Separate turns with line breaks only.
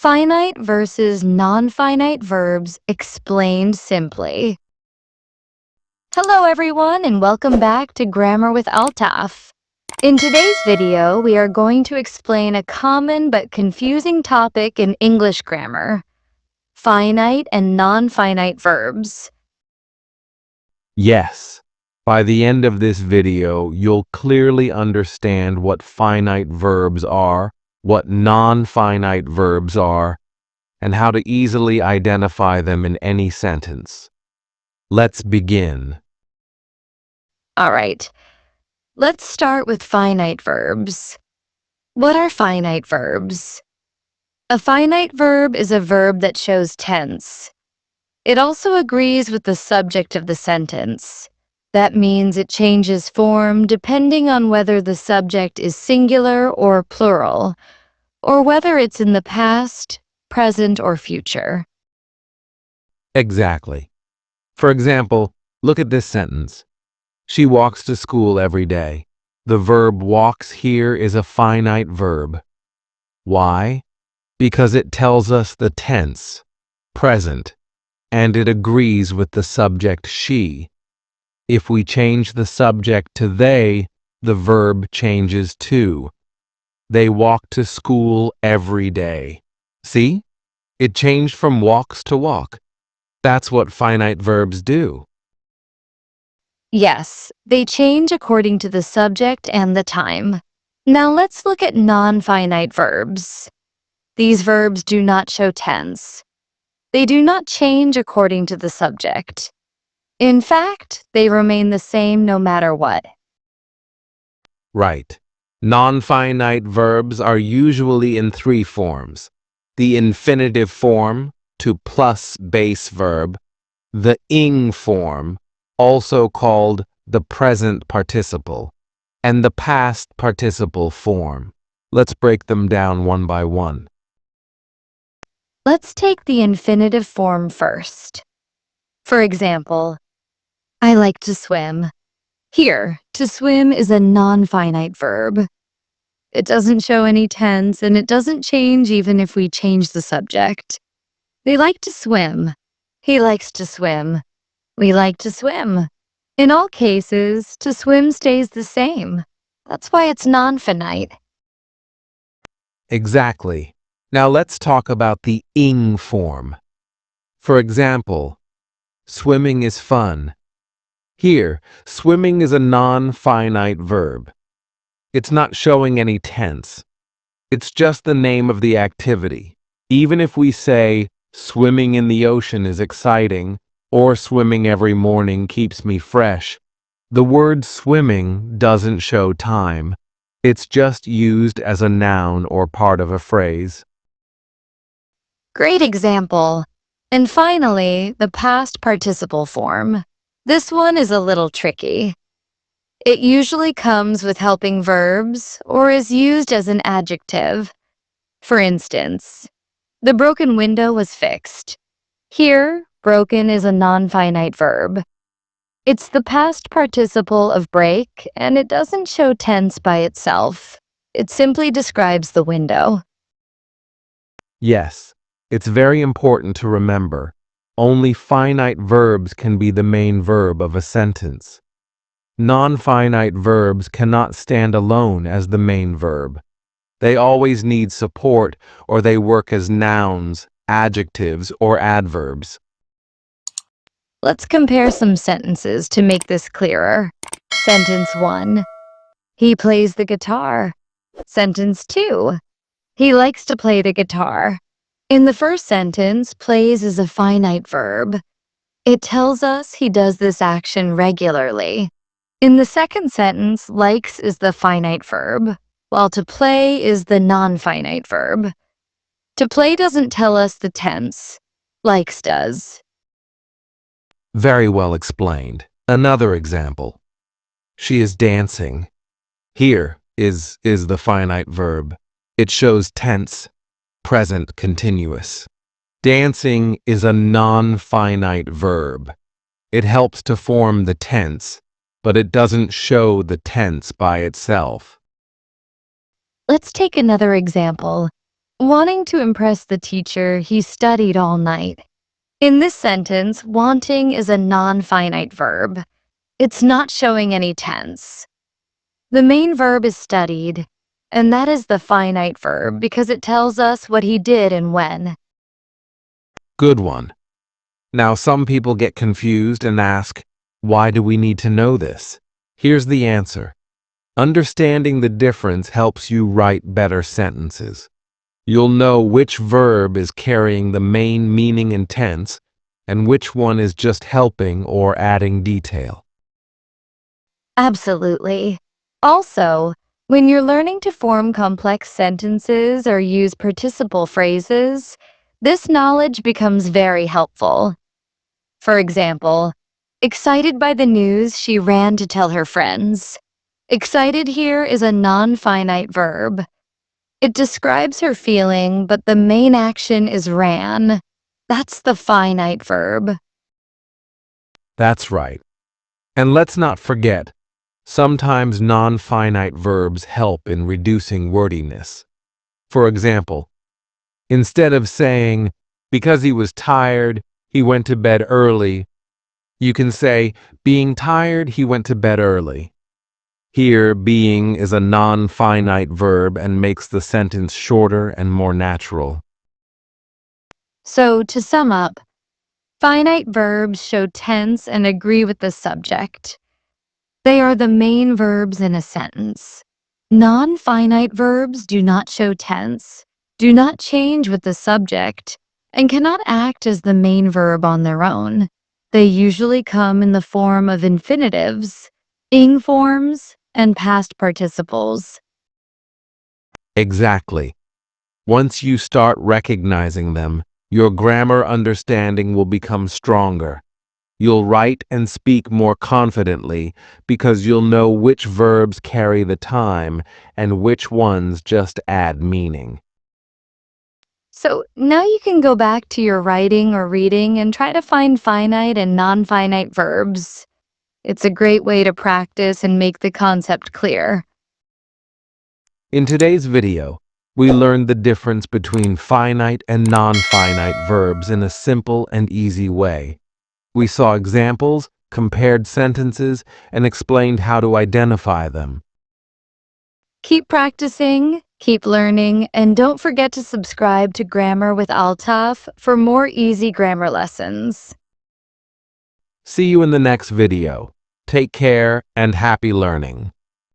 Finite versus non-finite verbs explained simply. Hello everyone and welcome back to Grammar with Altaf. In today's video, we are going to explain a common but confusing topic in English grammar: finite and non-finite verbs.
Yes. By the end of this video, you'll clearly understand what finite verbs are, what non-finite verbs are, and how to easily identify them in any sentence. Let's begin.
All right, let's start with finite verbs. What are finite verbs? A finite verb is a verb that shows tense. It also agrees with the subject of the sentence. That means it changes form depending on whether the subject is singular or plural, or whether it's in the past, present, or future.
Exactly. For example, look at this sentence. She walks to school every day. The verb walks here is a finite verb. Why? Because it tells us the tense, present, and it agrees with the subject she. If we change the subject to they, the verb changes too. They walk to school every day. See? It changed from walks to walk. That's what finite verbs do.
Yes, they change according to the subject and the time. Now let's look at non-finite verbs. These verbs do not show tense. They do not change according to the subject. In fact, they remain the same no matter what.
Right. Non-finite verbs are usually in three forms: the infinitive form, to plus base verb, the ing form, also called the present participle, and the past participle form. Let's break them down one by one.
Let's take the infinitive form first. For example, I like to swim. Here, to swim is a non-finite verb. It doesn't show any tense, and it doesn't change even if we change the subject. They like to swim. He likes to swim. We like to swim. In all cases, to swim stays the same. That's why it's non-finite.
Exactly. Now let's talk about the ing form. For example, swimming is fun. Here, swimming is a non-finite verb. It's not showing any tense. It's just the name of the activity. Even if we say, swimming in the ocean is exciting, or swimming every morning keeps me fresh, the word swimming doesn't show time. It's just used as a noun or part of a phrase.
Great example. And finally, the past participle form. This one is a little tricky. It usually comes with helping verbs or is used as an adjective. For instance, the broken window was fixed. Here, broken is a non-finite verb. It's the past participle of break, and it doesn't show tense by itself. It simply describes the window.
Yes, it's very important to remember. Only finite verbs can be the main verb of a sentence. Non-finite verbs cannot stand alone as the main verb. They always need support, or they work as nouns, adjectives, or adverbs.
Let's compare some sentences to make this clearer. Sentence 1. He plays the guitar. Sentence 2. He likes to play the guitar. In the first sentence, plays is a finite verb. It tells us he does this action regularly. In the second sentence, likes is the finite verb, while to play is the non-finite verb. To play doesn't tell us the tense. Likes does.
Very well explained. Another example. She is dancing. Here is the finite verb. It shows tense, present continuous. Dancing is a non-finite verb. It helps to form the tense, but it doesn't show the tense by itself.
Let's take another example. Wanting to impress the teacher, he studied all night. In this sentence, wanting is a non-finite verb. It's not showing any tense. The main verb is studied, and that is the finite verb because it tells us what he did and when.
Good one. Now, some people get confused and ask, why do we need to know this? Here's the answer. Understanding the difference helps you write better sentences. You'll know which verb is carrying the main meaning and tense, and which one is just helping or adding detail.
Absolutely. Also, when you're learning to form complex sentences or use participle phrases, this knowledge becomes very helpful. For example, excited by the news, she ran to tell her friends. Excited here is a non-finite verb. It describes her feeling, but the main action is ran. That's the finite verb.
That's right. And let's not forget, sometimes non-finite verbs help in reducing wordiness. For example, instead of saying, because he was tired, he went to bed early, you can say, being tired, he went to bed early. Here, being is a non-finite verb and makes the sentence shorter and more natural.
So, to sum up, finite verbs show tense and agree with the subject. They are the main verbs in a sentence. Non-finite verbs do not show tense, do not change with the subject, and cannot act as the main verb on their own. They usually come in the form of infinitives, ing forms, and past participles.
Exactly. Once you start recognizing them, your grammar understanding will become stronger. You'll write and speak more confidently because you'll know which verbs carry the time and which ones just add meaning.
So now you can go back to your writing or reading and try to find finite and non-finite verbs. It's a great way to practice and make the concept clear.
In today's video, we learned the difference between finite and non-finite verbs in a simple and easy way. We saw examples, compared sentences, and explained how to identify them.
Keep practicing, keep learning, and don't forget to subscribe to Grammar with Altaf for more easy grammar lessons.
See you in the next video. Take care and happy learning.